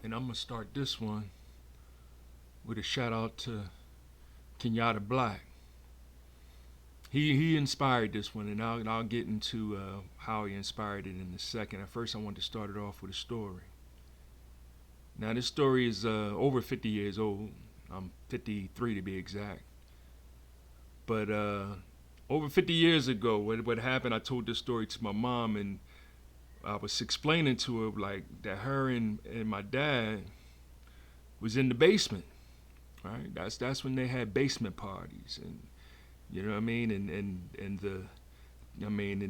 And I'm gonna start this one with a shout out to Kenyatta Black. He inspired this one, and I'll get into how he inspired it in a second. At first, I want to start it off with a story. Now, this story is over 50 years old. I'm 53 to be exact. But over 50 years ago, what happened, I told this story to my mom, and I was explaining to her like that her and my dad was in the basement. Right? That's when they had basement parties, and you know what I mean, and and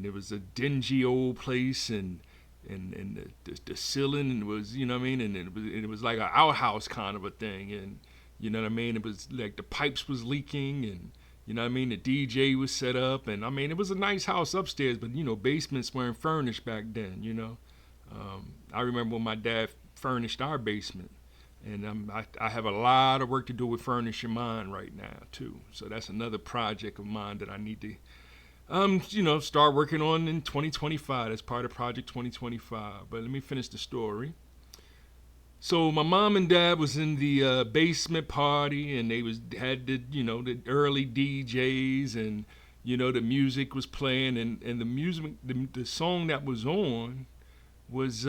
it was a dingy old place, and the ceiling was, you know what I mean, and it was like an outhouse kind of a thing, and you know what I mean, it was like the pipes was leaking, and you know what I mean, the DJ was set up, and I mean it was a nice house upstairs, but you know basements weren't furnished back then, you know. I remember when my dad furnished our basement. And I have a lot of work to do with furnishing mine right now too. So that's another project of mine that I need to, start working on in 2025. That's part of Project 2025. But let me finish the story. So my mom and dad was in the basement party, and they had the early DJs, and the music was playing, and the music, the song that was on was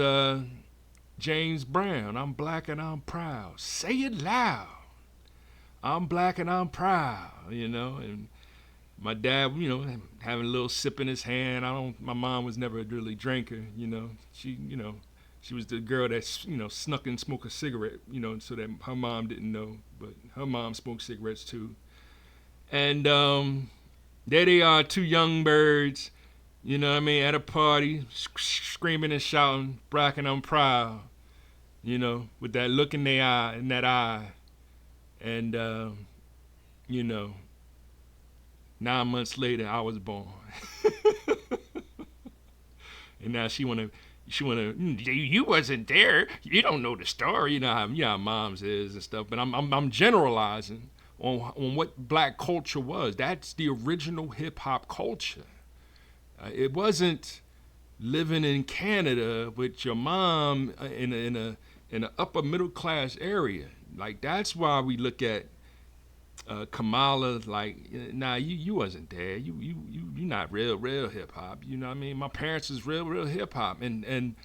James Brown, I'm black and I'm proud. Say it loud. I'm black and I'm proud, and my dad, having a little sip in his hand. My mom was never really a drinker, she was the girl that, snuck and smoked a cigarette, so that her mom didn't know, but her mom smoked cigarettes too. And there they are, two young birds, at a party, screaming and shouting, black and I'm proud, with that look in their eye, in that eye. And, 9 months later, I was born. And now she wanna, you wasn't there. You don't know the story. How moms is and stuff. But I'm generalizing on what black culture was. That's the original hip hop culture. It wasn't living in Canada with your mom in an upper middle class area. Like that's why we look at Kamala like, nah, you wasn't there. You not real hip hop. You know what I mean? My parents is real hip hop, and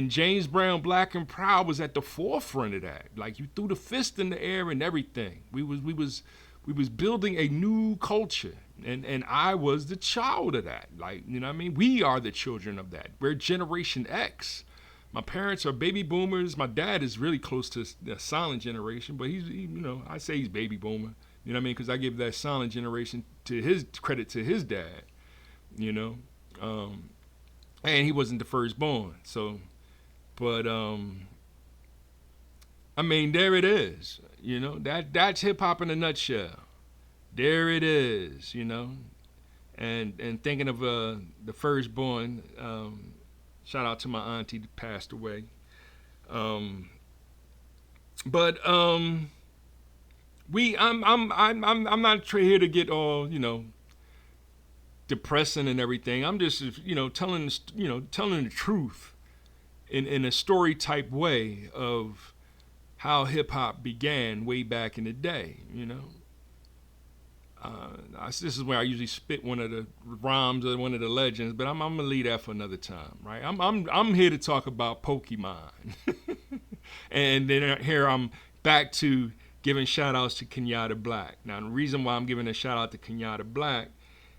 James Brown, Black and Proud was at the forefront of that. Like you threw the fist in the air and everything. We was building a new culture. And I was the child of that. Like, you know what I mean? We are the children of that. We're Generation X. My parents are baby boomers. My dad is really close to the silent generation, but I say he's baby boomer. You know what I mean? Because I give that silent generation to his credit to his dad, and he wasn't the firstborn. So, but I mean, there it is. That's hip hop in a nutshell. There it is, and thinking of the firstborn. Shout out to my auntie that passed away. But I'm not here to get all depressing and everything. I'm just telling the truth in a story type way of how hip hop began way back in the day. This is where I usually spit one of the rhymes or one of the legends, but I'm gonna leave that for another time, right? I'm here to talk about Pokemon, and then here I'm back to giving shout outs to Kenyatta Black. Now the reason why I'm giving a shout out to Kenyatta Black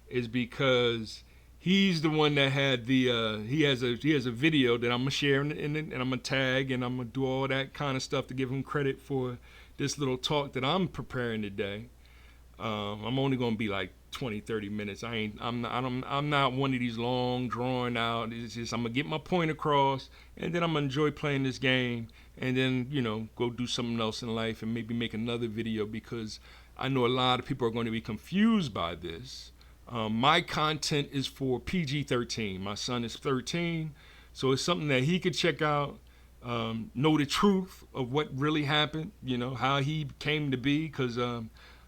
is because he's the one that had the he has a video that I'm gonna share and I'm gonna tag and I'm gonna do all that kind of stuff to give him credit for this little talk that I'm preparing today. I'm only gonna be like 20-30 minutes. I'm not one of these long drawn out. It's just I'm gonna get my point across, and then I'm gonna enjoy playing this game, and then go do something else in life, and maybe make another video, because I know a lot of people are going to be confused by this. My content is for PG-13. My son is 13, so it's something that he could check out, know the truth of what really happened. How he came to be, because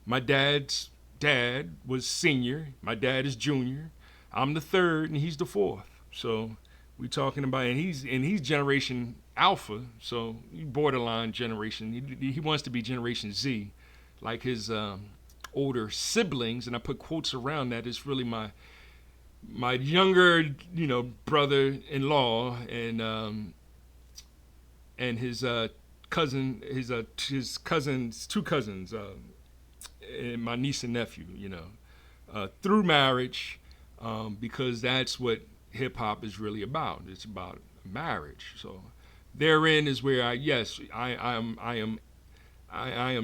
my dad's dad was senior. My dad is junior. I'm the third, and he's the fourth. So We talking about, and he's generation alpha, so borderline generation. He wants to be generation Z, like his older siblings, and I put quotes around that. It's really my younger, brother-in-law, and his cousin, his cousins, two cousins, and my niece and nephew, through marriage, because that's what hip hop is really about. It's about marriage. So therein is where I am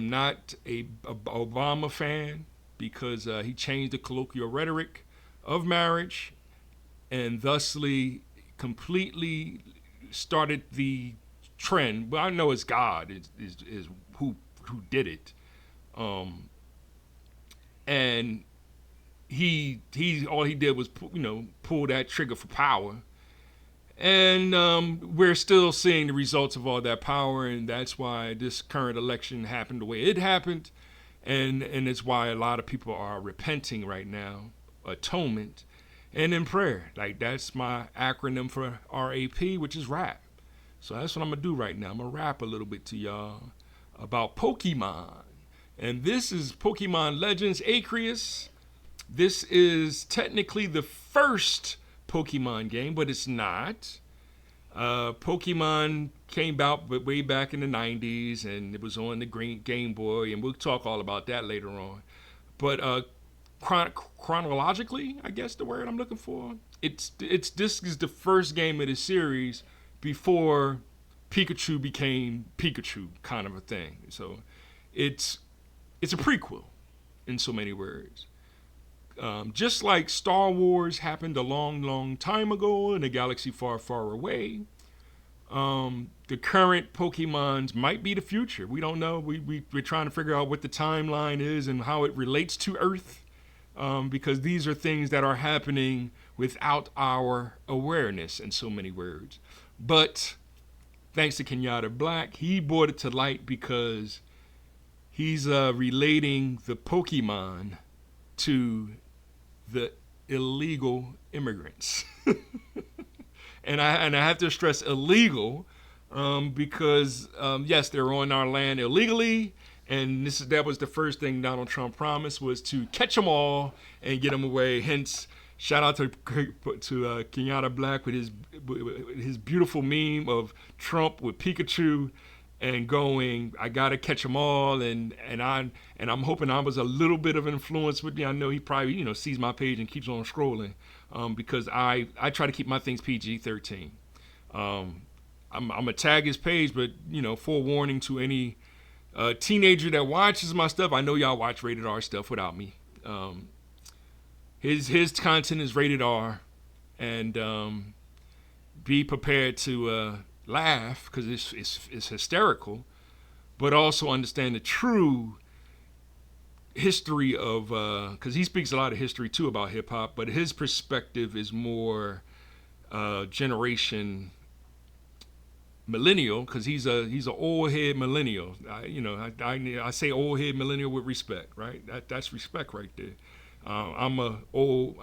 not a Obama fan, because he changed the colloquial rhetoric of marriage, and thusly completely started the trend. Well, I know it's God is who did it, and he all he did was pull that trigger for power, and we're still seeing the results of all that power, and that's why this current election happened the way it happened, and it's why a lot of people are repenting right now, atonement, and in prayer. Like, that's my acronym for RAP, which is rap. So that's what I'm gonna do right now. I'm gonna rap a little bit to y'all about Pokemon. And this is Pokemon Legends Arceus. This is technically the first Pokemon game, but it's not. Pokemon came out way back in the 90s, and it was on the Game Boy, and we'll talk all about that later on. But chronologically, I guess the word I'm looking for, this is the first game of the series before Pikachu became Pikachu, kind of a thing. So it's a prequel in so many words. Just like Star Wars happened a long, long time ago in a galaxy far, far away, the current Pokemons might be the future. We don't know. We're trying to figure out what the timeline is and how it relates to Earth, because these are things that are happening without our awareness, in so many words. But thanks to Kenyatta Black, he brought it to light because he's relating the Pokemon to the illegal immigrants. and I have to stress illegal, because yes, they're on our land illegally, and that was the first thing Donald Trump promised, was to catch them all and get them away. Hence, shout out to Kenyatta Black with his beautiful meme of Trump with Pikachu and going, I gotta catch them all, and I'm hoping I was a little bit of influence with me. I know he probably sees my page and keeps on scrolling, because I try to keep my things PG-13. I'm gonna tag his page, but forewarning to any teenager that watches my stuff. I know y'all watch rated R stuff without me. His content is rated R, and be prepared to laugh, because it's hysterical, but also understand the true history of, because he speaks a lot of history too about hip hop, but his perspective is more generation millennial, because he's an old head millennial. I say old head millennial with respect, right? That's respect right there. I'm a old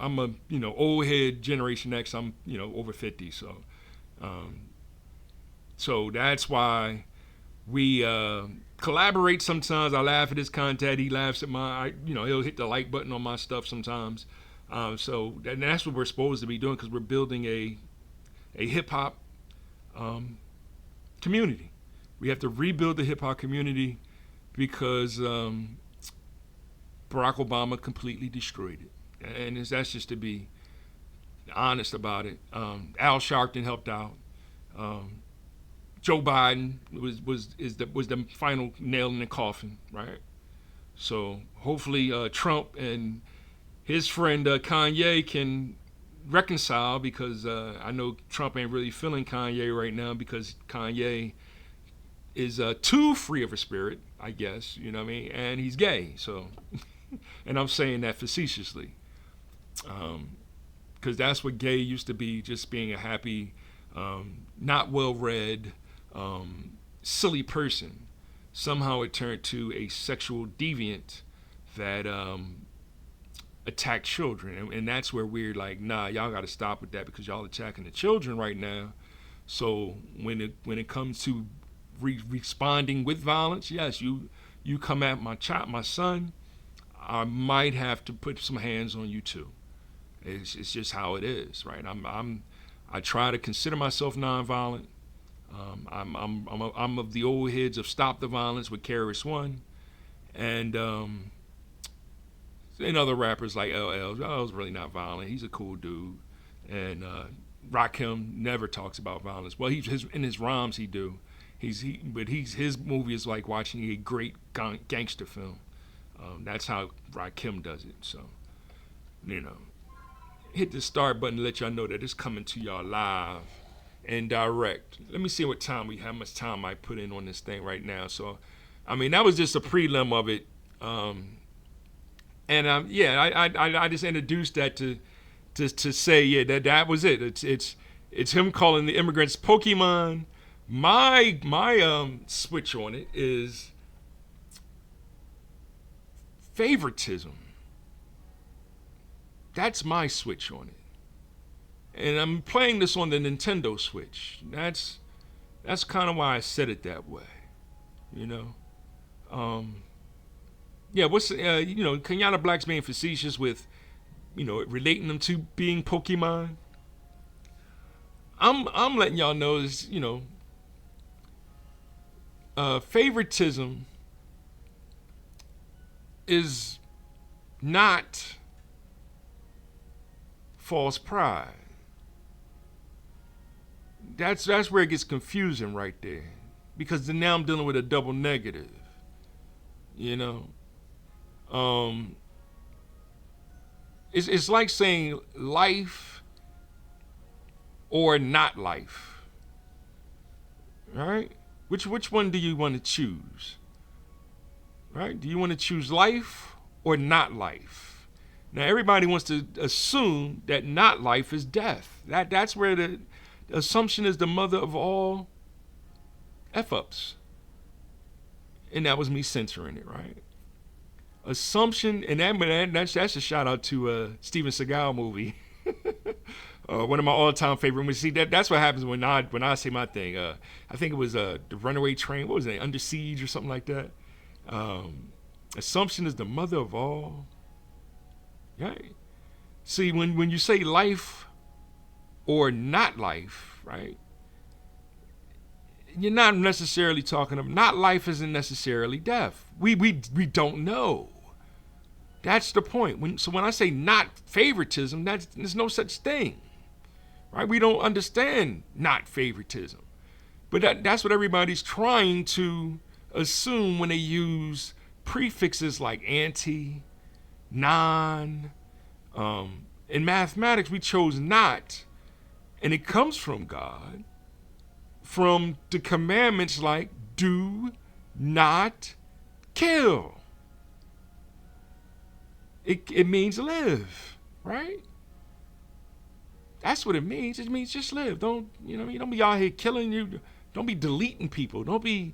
head Generation X. I'm over 50, so that's why we collaborate sometimes. I laugh at his content. He laughs at he'll hit the like button on my stuff sometimes. So that's what we're supposed to be doing, because we're building a hip hop community. We have to rebuild the hip hop community, because Barack Obama completely destroyed it, and that's just to be honest about it. Al Sharpton helped out. Joe Biden was the final nail in the coffin, right? So hopefully Trump and his friend Kanye can reconcile, because I know Trump ain't really feeling Kanye right now, because Kanye is too free of a spirit, I guess, you know what I mean? And he's gay, so, and I'm saying that facetiously, because that's what gay used to be, just being a happy, not well-read, silly person. Somehow it turned to a sexual deviant that attack children, and that's where we're like, nah, y'all got to stop with that because y'all attacking the children right now. So when it comes to responding with violence, yes, you come at my son, I might have to put some hands on you too. It's just how it is, right? I try to consider myself nonviolent. I'm of the old heads of Stop the Violence with KRS One, and other rappers like LL. LL's really not violent. He's a cool dude, and Rakim never talks about violence. Well, in his rhymes he do. His movie is like watching a great gangster film. That's how Rakim does it. So, hit the start button to let y'all know that it's coming to y'all live and direct. Let me see how much time I put in on this thing right now. So, that was just a prelim of it. I just introduced that to say that was it. It's him calling the immigrants Pokemon. My switch on it is favoritism. That's my switch on it. And I'm playing this on the Nintendo Switch. That's kind of why I said it that way. What's Kenyatta Black's being facetious with, relating them to being Pokemon. I'm letting y'all know is, favoritism is not false pride. That's where it gets confusing right there, because now I'm dealing with a double negative. It's like saying life or not life. Right? Which one do you want to choose? Right? Do you want to choose life or not life? Now everybody wants to assume that not life is death. That's where the assumption is the mother of all F-ups. And that was me censoring it, right? Assumption, and that's a shout out to Steven Seagal movie. One of my all-time favorite movies. See, that's what happens when I say my thing. I think it was The Runaway Train. What was it? Under Siege or something like that. Assumption is the mother of all. Right? See, when you say life or not life, right? You're not necessarily talking about, not life isn't necessarily death. We don't know. That's the point. So when I say not favoritism, there's no such thing. Right? We don't understand not favoritism. But that's what everybody's trying to assume when they use prefixes like anti, non. In mathematics, we chose not, and it comes from God, from the commandments like do not kill. It means live, right? That's what it means. It means just live. Don't be out here killing you. Don't be deleting people. Don't be,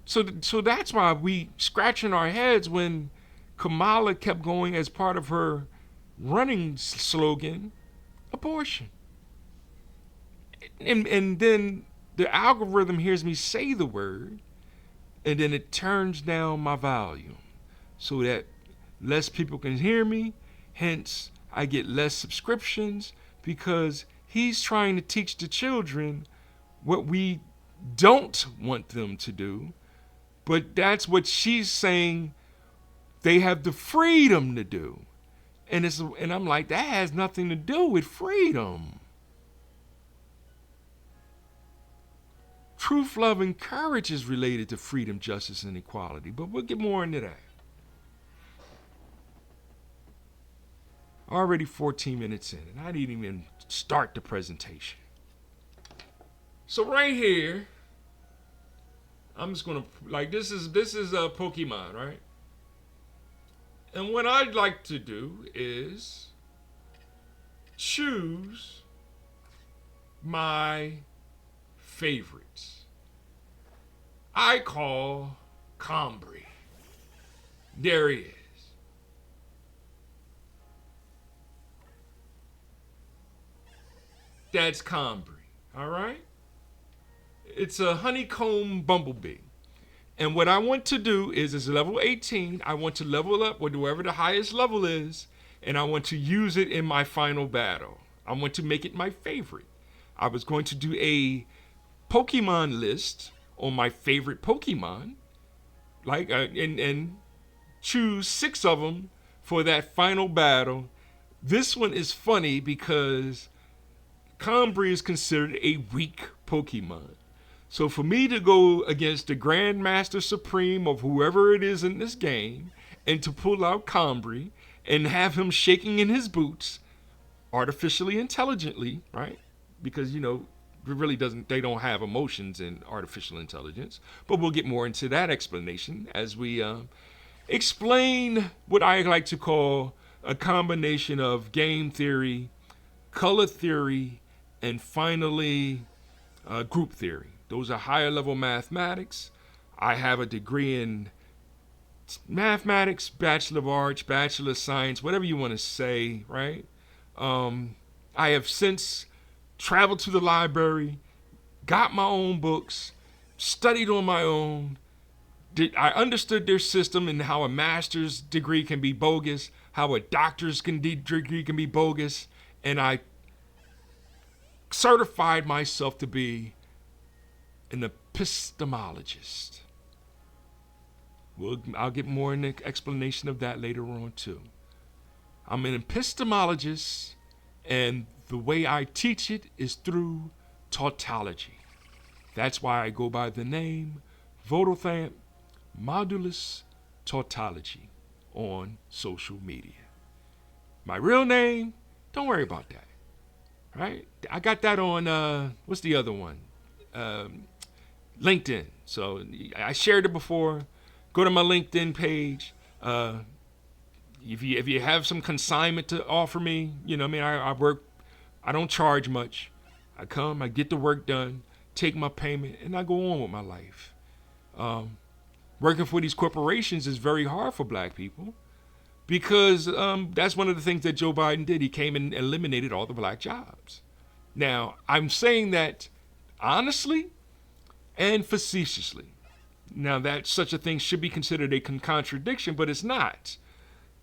So that's why we scratching our heads when Kamala kept going as part of her running slogan, abortion. And then the algorithm hears me say the word, and then it turns down my volume so that less people can hear me. Hence, I get less subscriptions, because he's trying to teach the children what we don't want them to do. But that's what she's saying they have the freedom to do. And I'm like, that has nothing to do with freedom. Truth, love, and courage is related to freedom, justice, and equality. But we'll get more into that. Already 14 minutes in, and I didn't even start the presentation. So right here, I'm just gonna, like, this is a Pokemon, right? And what I'd like to do is choose my favorites. I call Combry. There he is. That's Combry. All right? It's a honeycomb bumblebee. And what I want to do is, it's level 18. I want to level up with whoever the highest level is, and I want to use it in my final battle. I want to make it my favorite. I was going to do a Pokemon list on my favorite Pokemon, like and choose 6 of them for that final battle. This one is funny because Combry is considered a weak Pokemon. So for me to go against the Grandmaster Supreme of whoever it is in this game and to pull out Combry and have him shaking in his boots artificially intelligently, right? Because, it really doesn't, they don't have emotions in artificial intelligence. But we'll get more into that explanation as we explain what I like to call a combination of game theory, color theory, and finally group theory. Those are higher level mathematics. I have a degree in mathematics, Bachelor of Arts, Bachelor of Science, whatever you want to say, right? I have since traveled to the library, got my own books, studied on my own. I understood their system and how a master's degree can be bogus, how a doctor's degree can be bogus, and I certified myself to be an epistemologist. I'll get more in the explanation of that later on too. I'm an epistemologist, and the way I teach it is through tautology. That's why I go by the name Vodothant Modulus Tautology on social media. My real name, don't worry about that. Right? I got that on, what's the other one? LinkedIn. So I shared it before. Go to my LinkedIn page. If you have some consignment to offer me, I work. I don't charge much. I come, I get the work done, take my payment, and I go on with my life. Working for these corporations is very hard for black people because that's one of the things that Joe Biden did. He came and eliminated all the black jobs. Now, I'm saying that honestly and facetiously. Now, that such a thing should be considered a contradiction, but it's not,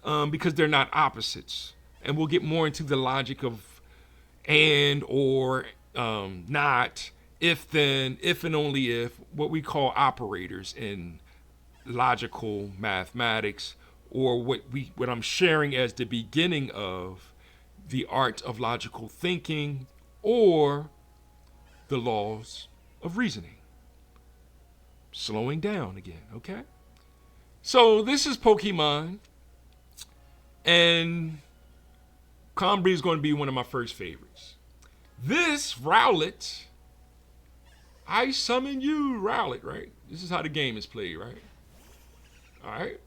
because they're not opposites. And we'll get more into the logic of and, or, not, if then, if and only if, what we call operators in logical mathematics, or what I'm sharing as the beginning of the art of logical thinking, or the laws of reasoning. Slowing down again, okay? So this is Pokemon, and Combry is going to be one of my first favorites. This Rowlet, I summon you, Rowlet, right? This is how the game is played, right? All right.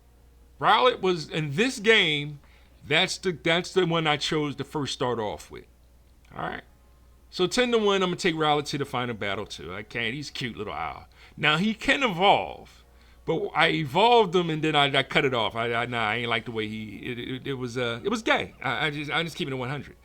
Rowlet was in this game. That's the one I chose to first start off with. All right. So 10-1, I'm gonna take Rowlet to the final battle too. I can't. He's a cute little owl. Now he can evolve, but I evolved him and then I cut it off. I ain't like the way it was gay. I just keep it at 100.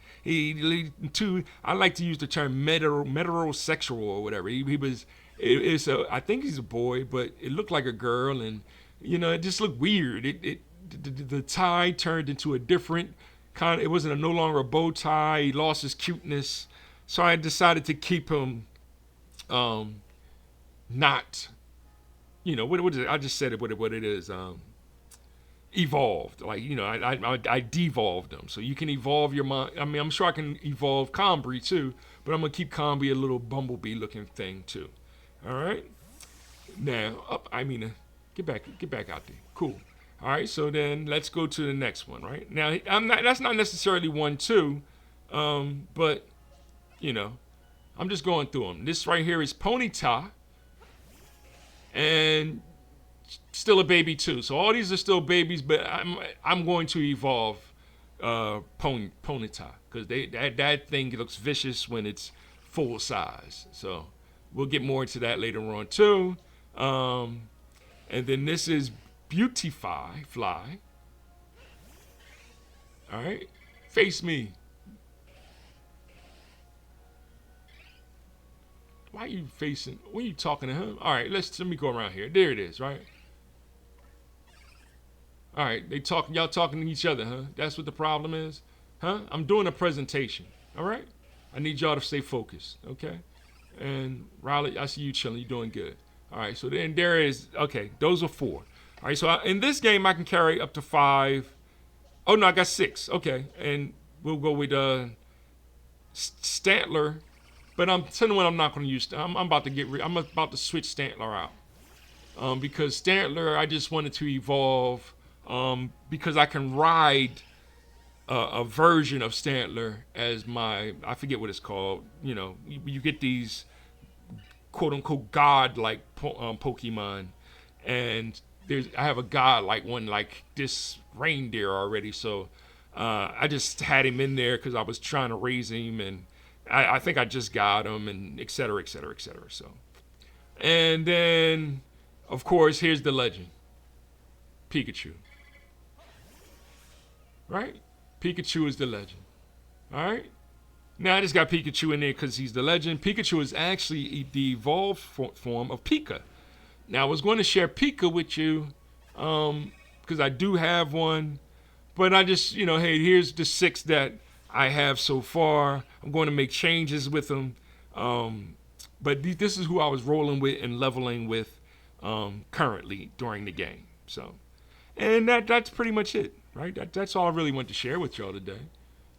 I like to use the term metrosexual or whatever. He was. I think he's a boy, but it looked like a girl, and it just looked weird. The tie turned into a different kind. It wasn't no longer a bow tie. He lost his cuteness. So I decided to keep him, not, what is it? I just said it what it is, evolved. Like, I devolved him. So you can evolve your mind. I mean, I'm sure I can evolve Combry too, but I'm gonna keep Combry a little bumblebee looking thing too. All right. Now, get back out there. Cool. All right. So then let's go to the next one. Right now, that's not necessarily 1-2, but. I'm just going through them. This right here is Ponyta, and still a baby too. So all these are still babies, but I'm going to evolve Ponyta because that thing looks vicious when it's full size. So we'll get more into that later on too. And then this is Beautify Fly. All right, face me. Why are you facing? When you talking to him? All right, let me go around here. There it is, right? All right, they talking. Y'all talking to each other, huh? That's what the problem is, huh? I'm doing a presentation. All right. I need y'all to stay focused, okay? And Riley, I see you chilling. You doing good. All right. So then there is. Okay, those are 4. All right. So in this game, I can carry up to 5. Oh no, I got 6. Okay, and we'll go with Stantler. But I'm telling you what, I'm not going to use. I'm about to I'm about to switch Stantler out. Because Stantler, I just wanted to evolve because I can ride a version of Stantler as I forget what it's called. You know, you get these quote unquote god-like Pokemon, and I have a god-like one like this reindeer already. So I just had him in there because I was trying to raise him, and I think I just got him, and et cetera, et cetera, et cetera. So, and then of course, here's the legend. Pikachu. Right? Pikachu is the legend. All right? Now, I just got Pikachu in there because he's the legend. Pikachu is actually the evolved form of Pika. Now, I was going to share Pika with you because I do have one. But I just, hey, here's the 6 that I have so far. I'm going to make changes with them. But this is who I was rolling with and leveling with currently during the game. So, and that's pretty much it, right? That's all I really want to share with y'all today.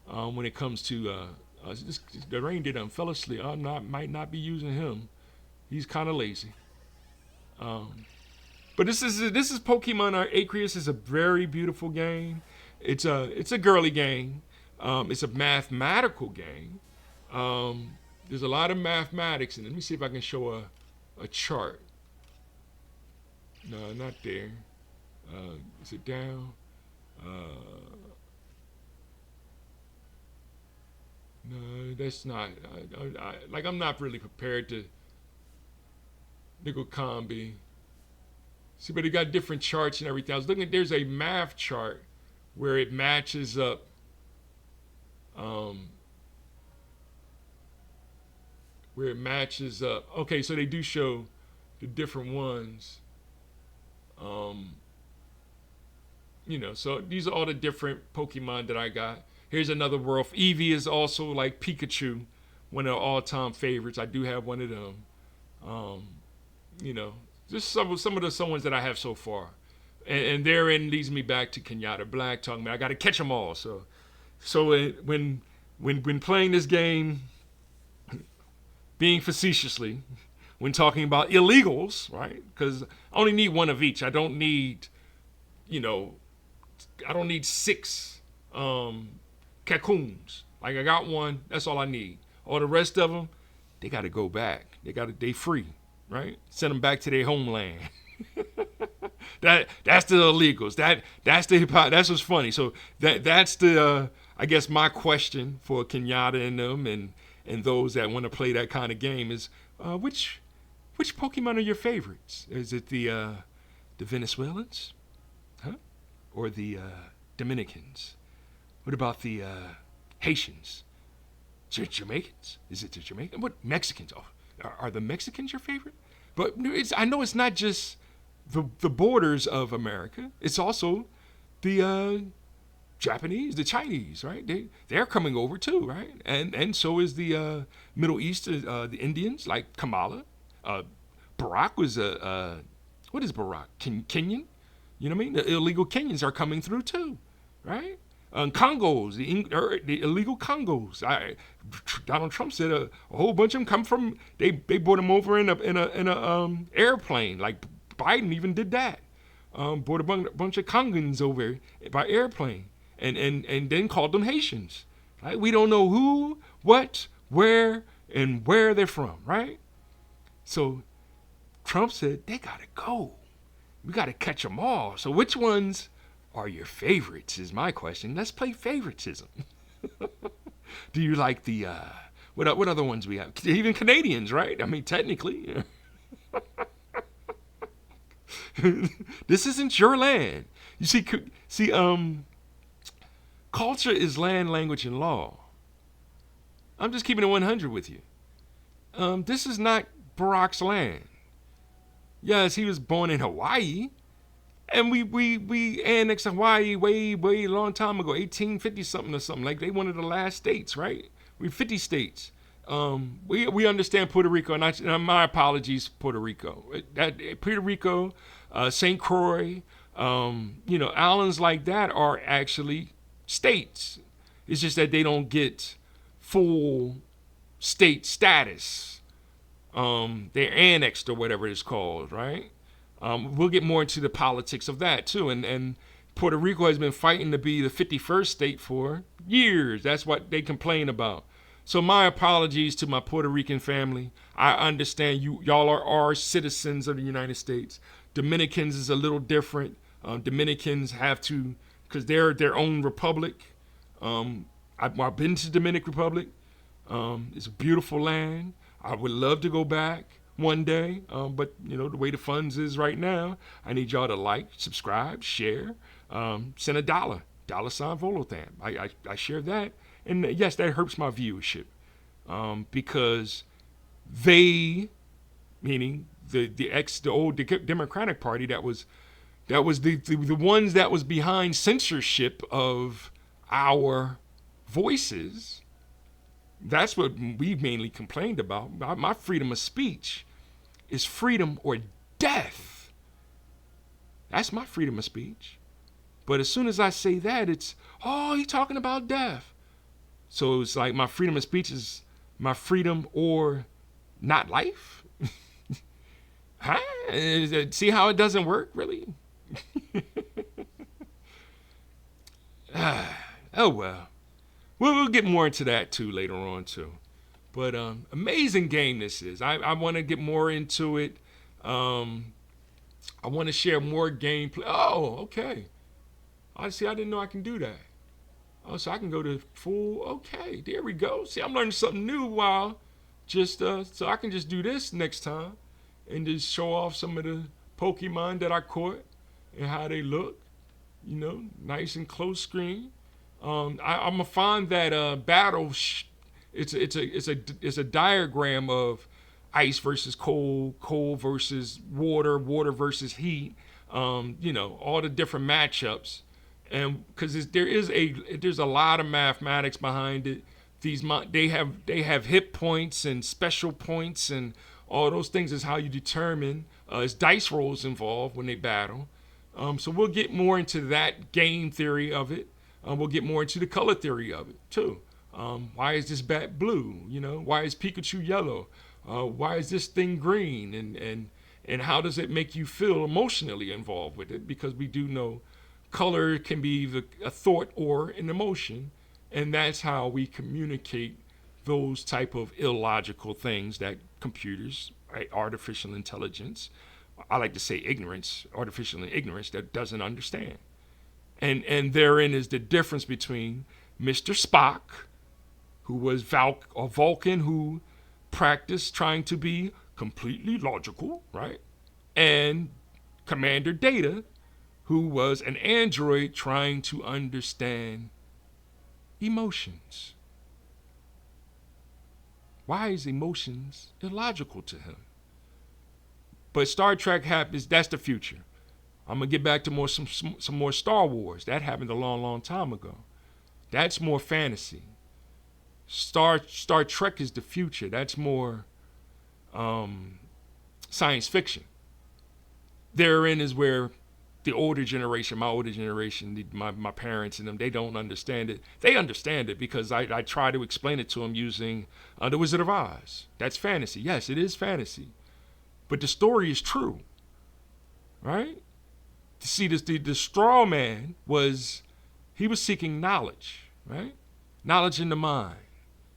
When it comes to the reindeer done fell asleep. Might not be using him. He's kind of lazy. But this is Pokemon Aquarius. Is a very beautiful game. It's a girly game. It's a mathematical game. There's a lot of mathematics, and let me see if I can show a chart. No, not there. Is it down? No, that's not. I'm not really prepared to nickel combi. See, but it got different charts and everything. I was looking at, there's a math chart where it matches up. Where it matches up. Okay, so they do show the different ones. So these are all the different Pokemon that I got. Here's another world. Eevee is also like Pikachu, one of the all-time favorites. I do have one of them. Just some of the ones that I have so far. And therein leads me back to Kenyatta Black talking about I got to catch them all. So when playing this game, being facetiously, when talking about illegals, right? Because I only need one of each. I don't need, I don't need 6 Cocoons. Like I got one. That's all I need. All the rest of them, they got to go back. They free, right? Send them back to their homeland. That's the illegals. That's the hip hop. That's what's funny. So that's the I guess my question for Kenyatta and them and those that want to play that kind of game is which Pokemon are your favorites? Is it the Venezuelans, huh, or the Dominicans? What about the Haitians? Jamaicans? Is it the Jamaicans? What Mexicans? Oh, are the Mexicans your favorite? But I know it's not just the borders of America. It's also the Japanese, the Chinese, right? They're coming over too, right? And so is the Middle East, the Indians like Kamala. Barack was what is Barack? Kenyan? You know what I mean? The illegal Kenyans are coming through too, right? Congos, the illegal Congos. Donald Trump said a whole bunch of them come from. They brought them over in a airplane. Like Biden even did that. Brought a bunch of Congans over by airplane, and then called them Haitians. Right? We don't know who, what, where, and where they're from. Right? So Trump said they gotta go. We gotta catch them all. So which ones are your favorites is my question. Let's play favoritism. Do you like the what other ones we have? Even Canadians, right? I mean, technically. This isn't your land. You see, culture is land, language, and law. I'm just keeping it 100 with you. This is not Barack's land. Yes, he was born in Hawaii, and we annexed Hawaii way long time ago, 1850 something or something. Like they one of the last states, right? We 50 states. We understand Puerto Rico, and my apologies, Puerto Rico. Puerto Rico, St. Croix, islands like that are actually states. It's just that they don't get full state status. They're annexed or whatever it's called, right? We'll get more into the politics of that too. And Puerto Rico has been fighting to be the 51st state for years. That's what they complain about. So my apologies to my Puerto Rican family. I understand y'all are citizens of the United States. Dominicans is a little different. Dominicans have to, because they're their own republic. I've been to Dominican Republic. It's a beautiful land. I would love to go back one day, but the way the funds is right now, I need y'all to like, subscribe, share, send $1, $ Volothan. I share that, and yes, that hurts my viewership, because they, meaning the old Democratic Party, that was the ones that was behind censorship of our voices. That's what we mainly complained about. My freedom of speech is freedom or death. That's my freedom of speech. But as soon as I say that, it's, oh, he's talking about death. So it's like my freedom of speech is my freedom or not life. Huh? See how it doesn't work, really? Oh, well. We'll get more into that too later on too. But amazing game this is. I want to get more into it. I want to share more gameplay. Oh, okay. I see. I didn't know I can do that. Oh, so I can go to full. Okay, there we go. See, I'm learning something new while just so I can just do this next time and just show off some of the Pokemon that I caught and how they look. Nice and close screen. I'm gonna find that battle. It's a diagram of ice versus cold, cold versus water, water versus heat. All the different matchups, and because there's a lot of mathematics behind it. They have hit points and special points and all those things is how you determine. It's dice rolls involved when they battle. So we'll get more into that game theory of it. We'll get more into the color theory of it too. Why is this bat blue? Why is Pikachu yellow? Why is this thing green? And how does it make you feel emotionally involved with it? Because we do know color can be either a thought or an emotion, and that's how we communicate those type of illogical things that computers, right, artificial intelligence, I like to say ignorance, artificial ignorance that doesn't understand. And therein is the difference between Mr. Spock, who was Vulcan, who practiced trying to be completely logical, right? And Commander Data, who was an android trying to understand emotions. Why is emotions illogical to him? But Star Trek happens, that's the future. I'm gonna get back to some more Star Wars. That happened a long time ago. That's more fantasy. Star Trek is the future. That's more science fiction. Therein is where the older generation, my older generation, my parents and them, they don't understand it. They understand it because I try to explain it to them using The Wizard of Oz. That's fantasy. Yes, it is fantasy. But the story is true. Right? See, the straw man was seeking knowledge, right? Knowledge in the mind.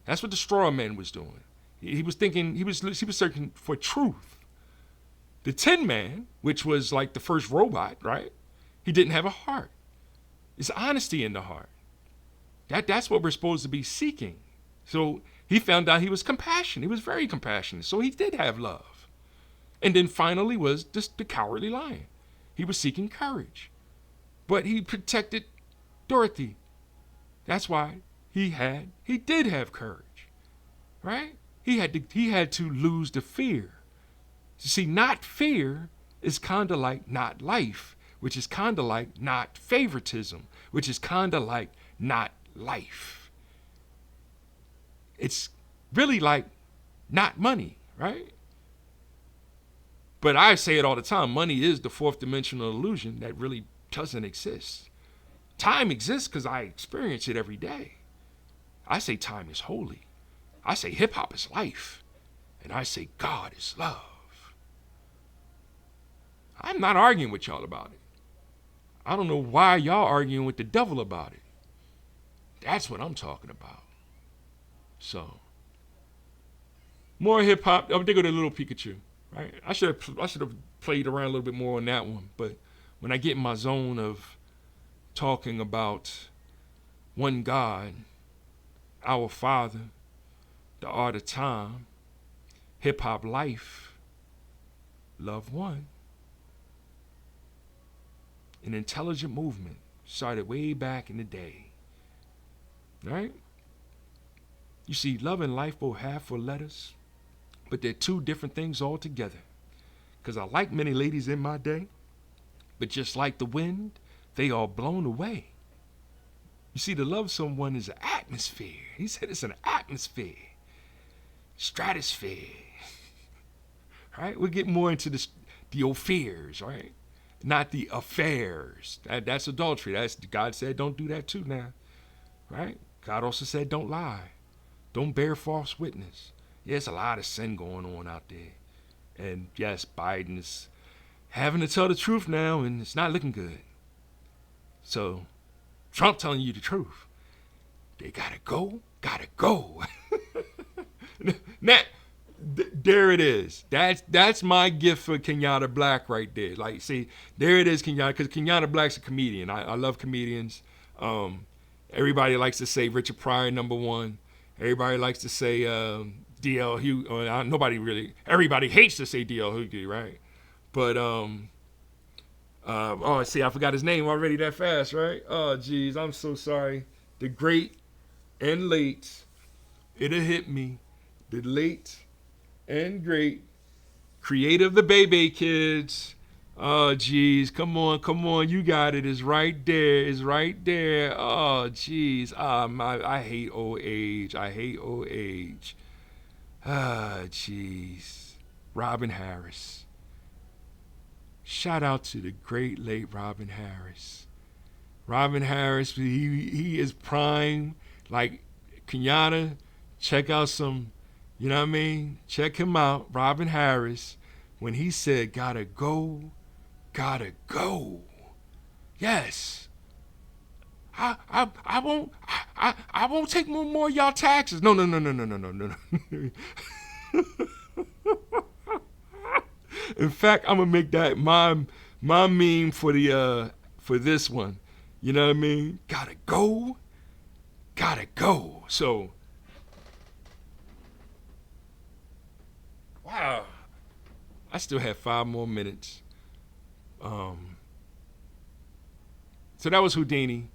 That's what the straw man was doing. He was thinking, he was searching for truth. The Tin Man, which was like the first robot, right? He didn't have a heart. It's honesty in the heart. That's what we're supposed to be seeking. So he found out he was compassionate. He was very compassionate. So he did have love. And then finally was the Cowardly Lion. He was seeking courage. But he protected Dorothy. That's why he did have courage. Right? He had to lose the fear. You see, not fear is kind of like not life, which is kind of like not favoritism, which is kind of like not life. It's really like not money, right? But I say it all the time. Money is the fourth dimensional illusion that really doesn't exist. Time exists because I experience it every day. I say time is holy. I say hip hop is life. And I say God is love. I'm not arguing with y'all about it. I don't know why y'all arguing with the devil about it. That's what I'm talking about. So, more hip hop. I'm thinking of the little Pikachu. Right? I should have played around a little bit more on that one. But when I get in my zone of talking about one God, our Father, the art of time, hip hop life, love one. An intelligent movement started way back in the day. Right? You see, love and life both have 4 letters, but they're 2 different things altogether. Because I like many ladies in my day, but just like the wind, they are blown away. You see, to love someone is an atmosphere. He said it's an atmosphere. Stratosphere. Right? We'll get more into the affairs, right? Not the affairs. That's adultery. God said don't do that too now. Right? God also said don't lie. Don't bear false witness. There's a lot of sin going on out there. And yes, Biden's having to tell the truth now, and it's not looking good. So, Trump telling you the truth. They gotta go. Now, there it is. That's my gift for Kenyatta Black right there. Like, see, there it is, Kenyatta, because Kenyatta Black's a comedian. I love comedians. Everybody likes to say Richard Pryor #1. Everybody likes to say D.L. Hughley. Everybody hates to say D.L. Hughley, right? But see, I forgot his name already that fast, right? Oh, geez, I'm so sorry. The great and late, it'll hit me. The late and great creator of the Bebe Kids. Oh, geez, come on, you got it. It's right there. Oh, geez, I hate old age. Ah, jeez. Robin Harris. Shout out to the great late Robin Harris. Robin Harris, he is prime. Like, Kenyatta, check out some, you know what I mean? Check him out, Robin Harris, when he said, gotta go. Yes. I won't take more of y'all taxes. No. In fact, I'm gonna make that my meme for this one. You know what I mean? Gotta go. So, wow. I still have 5 more minutes. So that was Houdini.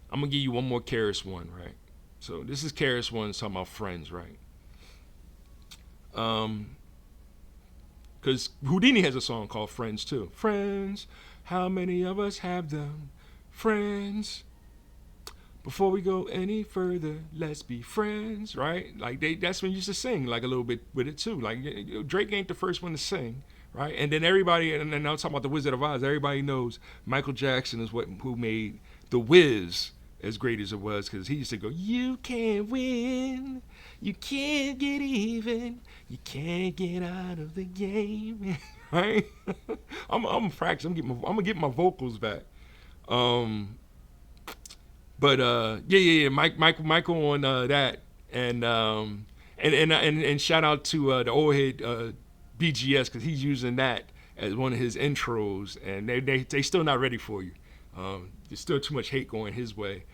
I'm gonna give you one more Karis one, right? So this is Karis one talking about friends, right? Because Houdini has a song called Friends too. Friends, how many of us have them? Friends. Before we go any further, let's be friends, right? Like that's when you used to sing like a little bit with it too. Like Drake ain't the first one to sing, right? And then everybody, and I'm talking about the Wizard of Oz. Everybody knows Michael Jackson is who made the Wiz as great as it was, because he used to go, "You can't win, you can't get even, you can't get out of the game," right? I'm gonna practice. I'm gonna get my vocals back. But yeah. Michael on that, and shout out to the old head BGS, because he's using that as one of his intros, and they still not ready for you. There's still too much hate going his way,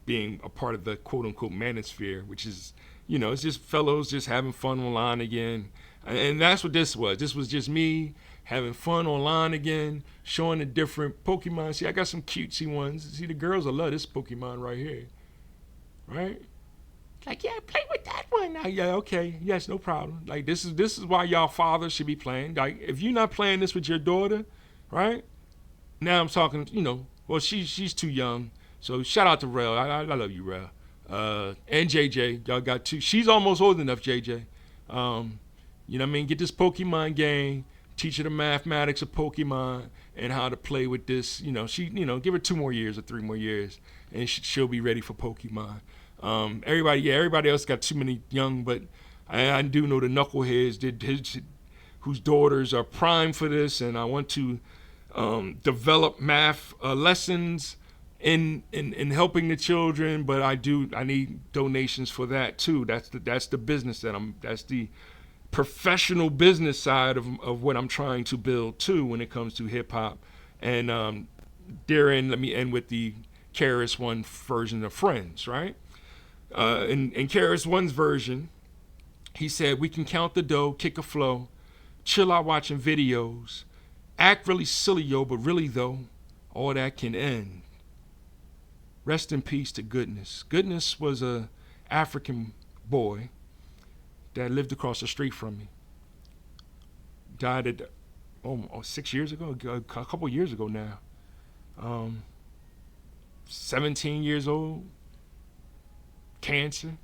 being a part of the quote unquote manosphere, which is, it's just fellows just having fun online again, and that's what this was. This was just me having fun online again, showing the different Pokemon. See, I got some cutesy ones. See, the girls will love this Pokemon right here, right? Like, yeah, play with that one. Yeah, okay, yes, no problem. Like, this is why y'all fathers should be playing. Like, if you're not playing this with your daughter, right? Now I'm talking, well, she's too young. So shout out to Rel. I love you, Rel. And JJ, y'all got two. She's almost old enough, JJ. You know what I mean? Get this Pokemon game, teach her the mathematics of Pokemon and how to play with this. Give her 2 more years or 3 more years, and she'll be ready for Pokemon. Everybody else got too many young, but I do know the knuckleheads whose daughters are prime for this, and I want to develop math lessons in helping the children, but I need donations for that too. That's the business that's the professional business side of what I'm trying to build too when it comes to hip hop. And therein, let me end with the KRS One version of Friends, right? In KRS One's version, he said, "We can count the dough, kick a flow, chill out watching videos, act really silly, yo, but really though, all that can end. Rest in peace to Goodness." Goodness was a African boy that lived across the street from me. Died at 6 years ago, a couple years ago now. 17 years old, cancer,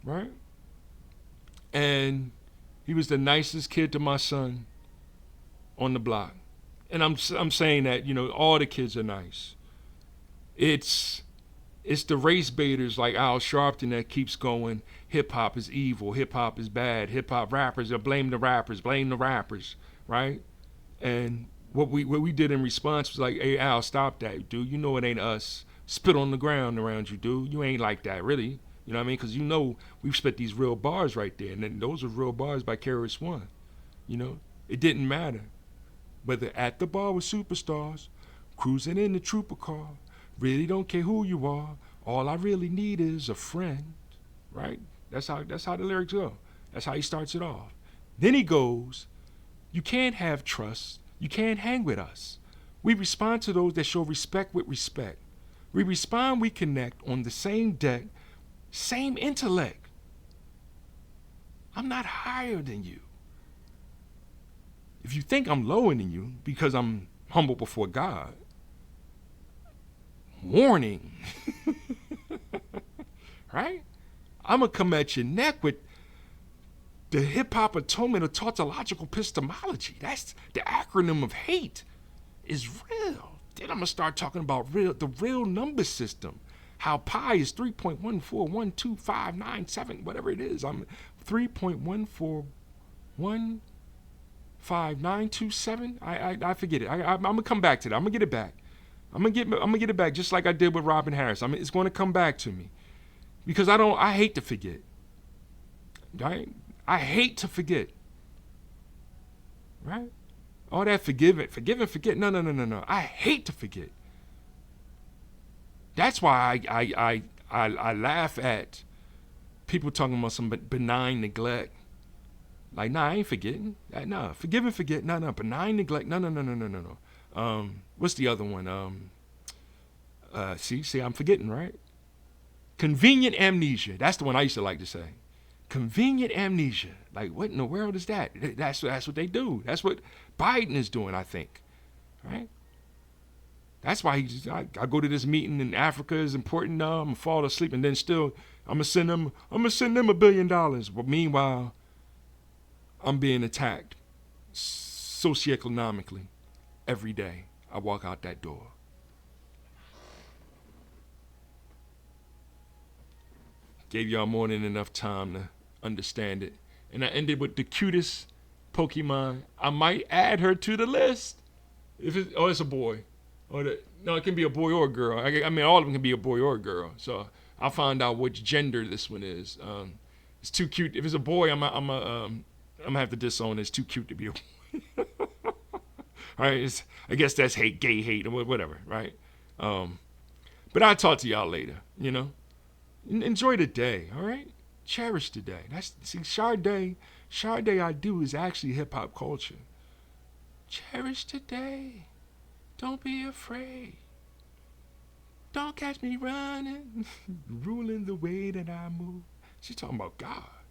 right? And he was the nicest kid to my son on the block. And I'm saying that, all the kids are nice. It's the race baiters like Al Sharpton that keeps going, hip hop is evil, hip hop is bad, hip hop rappers are blame the rappers, right? And what we did in response was like, "Hey Al, stop that, dude. You know it ain't us. Spit on the ground around you, dude. You ain't like that, really." You know what I mean? Because we've spit these real bars right there, and then those are real bars by KRS One. It didn't matter whether at the bar with superstars, cruising in the trooper car. Really don't care who you are. All I really need is a friend, right? That's how the lyrics go. That's how he starts it off. Then he goes, "You can't have trust. You can't hang with us. We respond to those that show respect with respect. We respond, we connect on the same deck, same intellect. I'm not higher than you. If you think I'm lower than you because I'm humble before God, warning." Right? I'm going to come at your neck with the hip-hop atonement of tautological epistemology. That's the acronym of hate is real. Then I'm going to start talking about the real number system. How pi is 3.1412597, whatever it is. I'm 3.1415927. I forget it. I'm going to come back to that. I'm going to get it back. I'm gonna get it back just like I did with Robin Harris. It's going to come back to me because I hate to forget. Right? I hate to forget. Right? All that forgive and forget. No. I hate to forget. That's why I laugh at people talking about some benign neglect. Like, nah, I ain't forgetting. Nah, forgive and forget. No, benign neglect. No. What's the other one? See, I'm forgetting, right? Convenient amnesia. That's the one I used to like to say. Convenient amnesia. Like, what in the world is that? That's what they do. That's what Biden is doing, I think, right? That's why I go to this meeting in Africa is important now. I'm gonna fall asleep and then still I'm gonna send them $1 billion. But meanwhile, I'm being attacked socioeconomically every day I walk out that door. Gave y'all more than enough time to understand it. And I ended with the cutest Pokemon. I might add her to the list. It's a boy. No, it can be a boy or a girl. I mean, all of them can be a boy or a girl. So I'll find out which gender this one is. It's too cute. If it's a boy, I'm gonna have to disown it. It's too cute to be a boy. All right, I guess that's hate, gay hate, or whatever, right? But I'll talk to y'all later, Enjoy the day, all right? Cherish the day. Sade I Do is actually hip-hop culture. Cherish the day. Don't be afraid. Don't catch me running, ruling the way that I move. She's talking about God.